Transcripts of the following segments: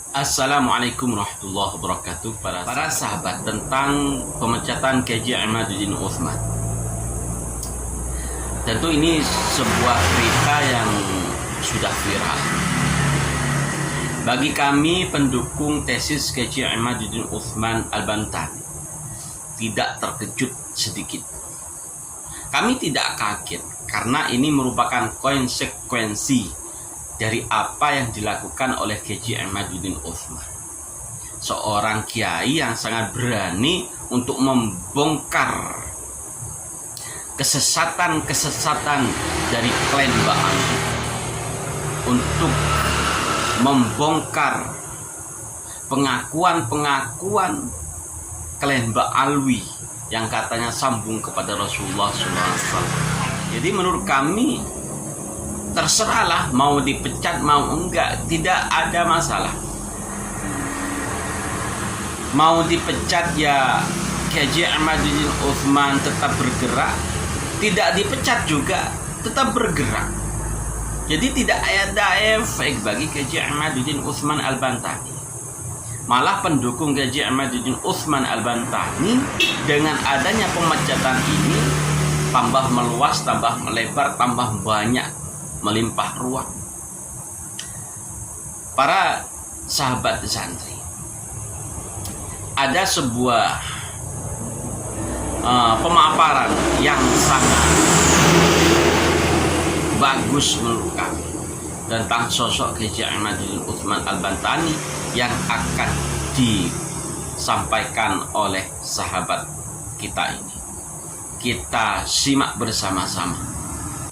Assalamualaikum warahmatullahi wabarakatuh. Para sahabat, tentang pemecatan KJ Imaduddin Utsman. Tentu ini sebuah berita yang sudah viral. Bagi kami pendukung tesis KJ Imaduddin Utsman Al-Bantani, tidak terkejut sedikit. Kami tidak kaget karena ini merupakan konsekuensi dari apa yang dilakukan oleh KJ Imaduddin Utsman, seorang kiai yang sangat berani untuk membongkar kesesatan-kesesatan dari klan Ba'alwi, untuk membongkar pengakuan-pengakuan klan Ba'alwi yang katanya sambung kepada Rasulullah SAW. Jadi menurut kami, terserahlah mau dipecat mau enggak, tidak ada masalah. Mau dipecat ya KJ Imaduddin Utsman tetap bergerak, tidak dipecat juga tetap bergerak. Jadi tidak ada efek bagi KJ Imaduddin Utsman Al-Bantani. Malah pendukung KJ Imaduddin Utsman Al-Bantani dengan adanya pemecatan ini tambah meluas, tambah melebar, tambah banyak, melimpah ruah. Para sahabat santri, ada sebuah pemaparan yang sangat bagus menurut kami tentang sosok KJ Imaduddin Utsman Al-Bantani yang akan disampaikan oleh sahabat kita ini. Kita simak bersama-sama.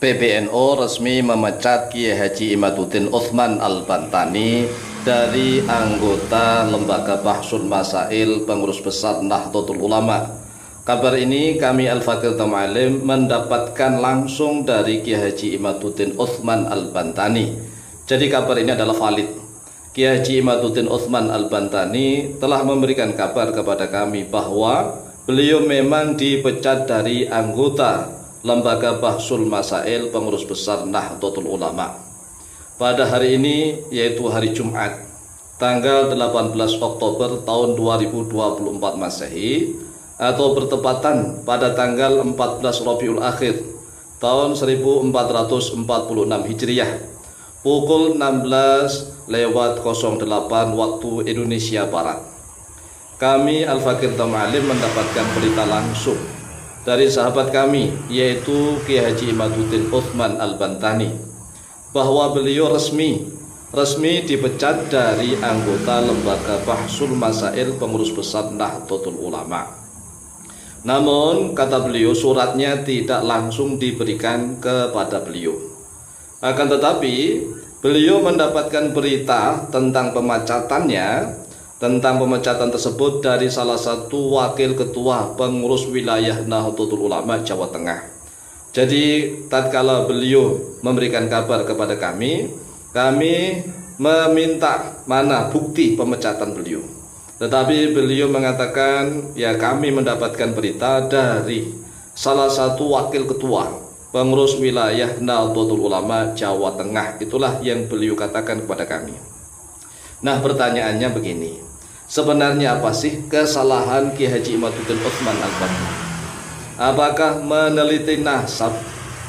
PBNU resmi memecat Kiai Haji Imaduddin Utsman Al-Bantani dari anggota Lembaga Bahsun Masail Pengurus Besar Nahdlatul Ulama. Kabar ini kami Al-Fakir Tamalim mendapatkan langsung dari Kiai Haji Imaduddin Utsman Al-Bantani. Jadi kabar ini adalah valid. Kiai Haji Imaduddin Utsman Al-Bantani telah memberikan kabar kepada kami bahwa beliau memang dipecat dari anggota Lembaga Bahsul Masail Pengurus Besar Nahdlatul Ulama pada hari ini, yaitu hari Jumat tanggal 18 Oktober tahun 2024 Masehi, atau bertepatan pada tanggal 14 Rabiul Akhir tahun 1446 Hijriah, pukul 16:08 waktu Indonesia Barat. Kami Al-Fakir Tamalim mendapatkan berita langsung dari sahabat kami, yaitu Kiai Haji Imaduddin Utsman Al-Bantani, bahwa beliau resmi dipecat dari anggota Lembaga Bahsul Masail Pengurus Besar Nahdlatul Ulama. Namun kata beliau, suratnya tidak langsung diberikan kepada beliau. Akan tetapi beliau mendapatkan berita tentang pemecatan tersebut dari salah satu wakil ketua pengurus wilayah Nahdlatul Ulama Jawa Tengah. Jadi tatkala beliau memberikan kabar kepada kami meminta mana bukti pemecatan beliau. Tetapi beliau mengatakan, ya kami mendapatkan berita dari salah satu wakil ketua pengurus wilayah Nahdlatul Ulama Jawa Tengah. Itulah yang beliau katakan kepada kami. Nah, pertanyaannya begini. Sebenarnya apa sih kesalahan Kiai Haji Imaduddin Utsman Al-Bantani? Apakah meneliti nasab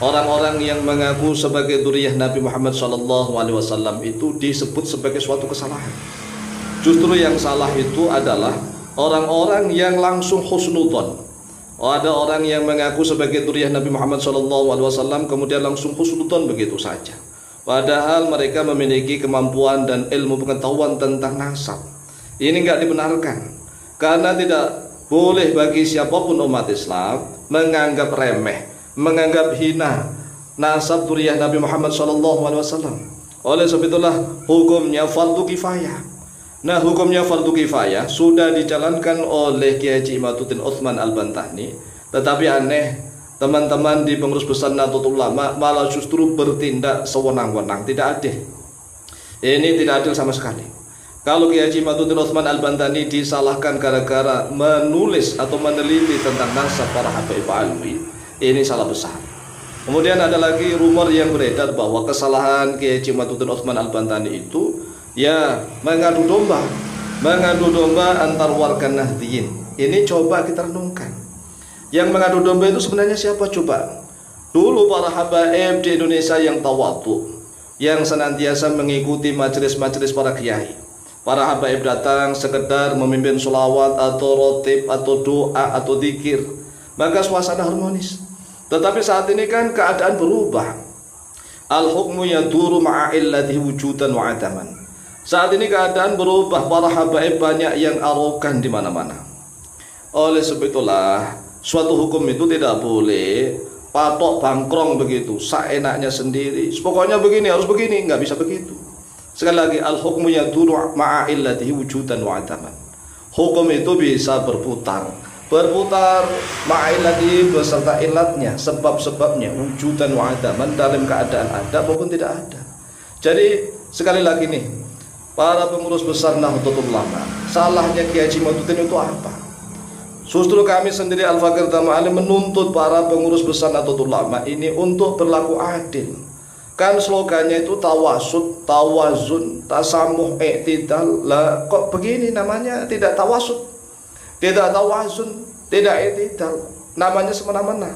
orang-orang yang mengaku sebagai dzurriyyah Nabi Muhammad SAW itu disebut sebagai suatu kesalahan? Justru yang salah itu adalah orang-orang yang langsung husnudzon. Ada orang yang mengaku sebagai dzurriyyah Nabi Muhammad SAW kemudian langsung husnudzon begitu saja, padahal mereka memiliki kemampuan dan ilmu pengetahuan tentang nasab. Ini enggak dibenarkan, karena tidak boleh bagi siapapun umat Islam menganggap remeh, menganggap hina nasab dzurriyyah Nabi Muhammad SAW. Oleh sebab itulah hukumnya fardu kifayah. Nah, hukumnya fardu kifayah sudah dijalankan oleh Kiai Haji Imaduddin Utsman Al-Bantani, tetapi aneh, teman-teman di pengurus besar Nahdlatul Ulama malah justru bertindak sewenang-wenang, tidak adil. Ini tidak adil sama sekali. Kalau Kiai Haji Imaduddin Utsman Al-Bantani disalahkan gara-gara menulis atau meneliti tentang nasab para habaib Ba'alwi, ini salah besar. Kemudian ada lagi rumor yang beredar bahwa kesalahan Kiai Haji Imaduddin Utsman Al-Bantani itu ya mengadu domba antar warga Nahdliyin. Ini coba kita renungkan. Yang mengadu domba itu sebenarnya siapa coba? Dulu para habaib di Indonesia yang tawadhu, yang senantiasa mengikuti majelis-majelis para kiai. Para habaib datang sekedar memimpin sholawat atau rotib atau doa atau zikir, maka suasana harmonis. Tetapi saat ini kan keadaan berubah. Al-hukmu yaduru ma'a illatihi wujudan wa adaman. Saat ini keadaan berubah, para habaib banyak yang arogan di mana-mana. Oleh sebab itulah, suatu hukum itu tidak boleh patok bangkrong begitu, seenaknya sendiri. Pokoknya begini, harus begini, nggak bisa begitu. Sekali lagi, al-hukmu yaduru ma'a illatihi wujudan wa adaman. Hukum itu bisa berputar ma'a illatihi beserta illatnya, sebab-sebabnya, wujudan wa adaman, dalam keadaan ada maupun tidak ada. Jadi sekali lagi nih, para pengurus besar Nahdlatul Ulama, salahnya Kiai Haji Imaduddin itu apa? Justru kami sendiri Al-Fakir Tama'alim menuntut para pengurus besar Nahdlatul Ulama ini untuk berlaku adil. Kan slogannya itu tawasud, tawazun, tasamuh, i'tidal. Lah kok begini namanya tidak tawasud, tidak tawazun, tidak i'tidal, namanya semena-mena.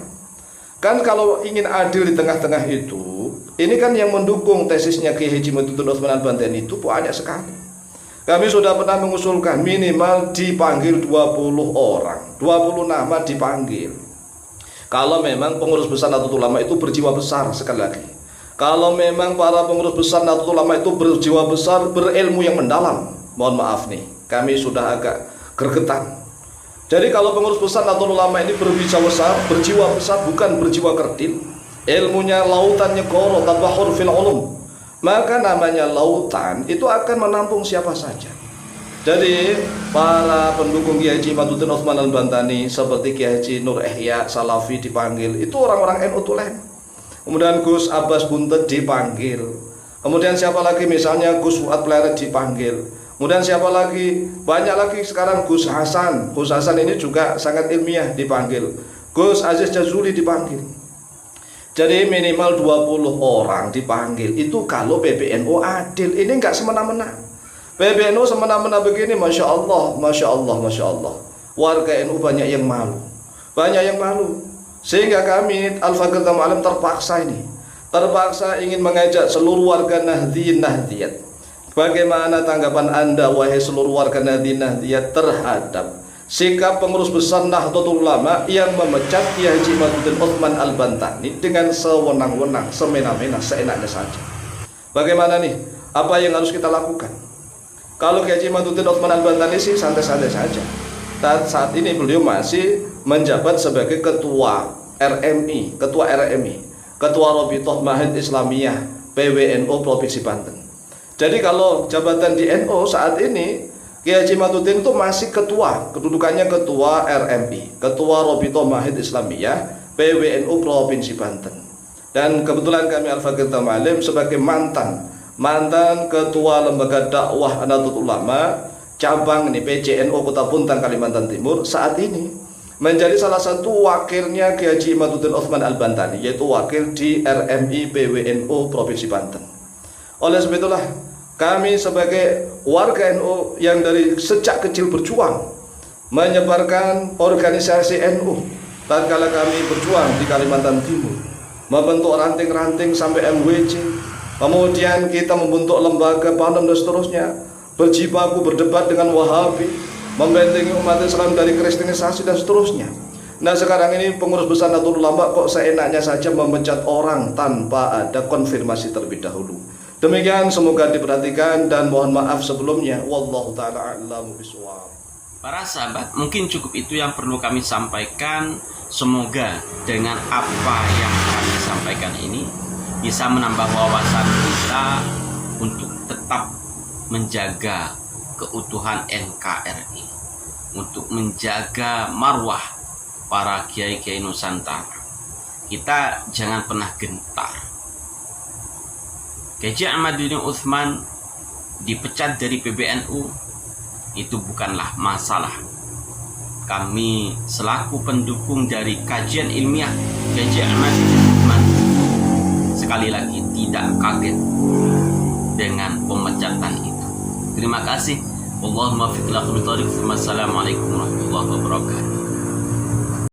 Kan kalau ingin adil di tengah-tengah itu, ini kan yang mendukung tesisnya Kiai Haji Imaduddin Utsman Al-Bantani itu banyak sekali. Kami sudah pernah mengusulkan minimal dipanggil 20 orang, 20 nama dipanggil. Kalau memang pengurus besar Nahdlatul Ulama itu berjiwa besar, sekali lagi, kalau memang para pengurus besar Nahdlatul Ulama itu berjiwa besar, berilmu yang mendalam, mohon maaf nih, kami sudah agak gregetan. Jadi kalau pengurus besar Nahdlatul Ulama ini berjiwa besar, bukan berjiwa kerdil, ilmunya lautannya goro, tabahur fil ulum, maka namanya lautan itu akan menampung siapa saja. Jadi para pendukung Kiai Haji Imaduddin Utsman Al-Bantani seperti Kiai Haji Nur Ihya Salafi dipanggil, itu orang-orang NU tulen. Kemudian Gus Abbas Buntet dipanggil. Kemudian siapa lagi, misalnya Gus Fuad Pleret dipanggil. Kemudian siapa lagi, banyak lagi sekarang, Gus Hasan. Gus Hasan ini juga sangat ilmiah dipanggil. Gus Aziz Jazuli dipanggil. Jadi minimal 20 orang dipanggil. Itu kalau PBNU adil. Ini enggak semena-mena. PBNU semena-mena begini, Masya Allah, Masya Allah, Masya Allah. Warga NU banyak yang malu. Banyak yang malu. Sehingga kami Al-Fakir Tama'alim terpaksa ingin mengajak seluruh warga Nahdliyin Nahdliyat. Bagaimana tanggapan Anda, wahai seluruh warga Nahdliyin Nahdliyat, terhadap sikap pengurus besar Nahdlatul Ulama yang memecat Kiai Haji Imaduddin Utsman Al-Bantani dengan sewenang-wenang, semena-mena, seenaknya saja. Bagaimana nih? Apa yang harus kita lakukan? Kalau Kiai Haji Imaduddin Utsman Al-Bantani sih santai-santai saja. Saat ini beliau masih menjabat sebagai ketua RMI, ketua Rabithah Mahid Islamiyah PWNU Provinsi Banten. Jadi kalau jabatan di NU saat ini, Kiai Haji Imaduddin itu masih ketua, kedudukannya ketua RMI, ketua Rabithah Mahid Islamiyah PWNU Provinsi Banten. Dan kebetulan kami Al-Fakir Tama'alim sebagai mantan ketua lembaga dakwah Nahdlatul Ulama cabang ini PCNU Kota Puntang Kalimantan Timur, saat ini menjadi salah satu wakilnya Kiai Haji Imaduddin Utsman Al-Bantani, yaitu wakil di RMI PWNU Provinsi Banten. Oleh sebab itulah kami sebagai warga NU yang dari sejak kecil berjuang menyebarkan organisasi NU, tatkala kami berjuang di Kalimantan Timur, membentuk ranting-ranting sampai MWC, kemudian kita membentuk lembaga PANEM dan seterusnya, berjibaku berdebat dengan Wahabi, membentengi umat Islam dari kristenisasi dan seterusnya. Nah sekarang ini pengurus besar Nahdlatul Ulama kok seenaknya saja memecat orang tanpa ada konfirmasi terlebih dahulu. Demikian, semoga diperhatikan dan mohon maaf sebelumnya. Wallahu ta'ala a'lamu bishawab. Para sahabat, mungkin cukup itu yang perlu kami sampaikan. Semoga dengan apa yang kami sampaikan ini bisa menambah wawasan kita untuk tetap menjaga keutuhan NKRI, untuk menjaga marwah para kiai-kiai Nusantara. Kita jangan pernah gentar. Kiai Haji Imaduddin Utsman dipecat dari PBNU itu bukanlah masalah. Kami selaku pendukung dari kajian ilmiah Kiai Haji Imaduddin Utsman sekali lagi tidak kaget dengan pemecatan itu. Terima kasih. Wallahumma fiqh. Assalamualaikum warahmatullahi wabarakatuh.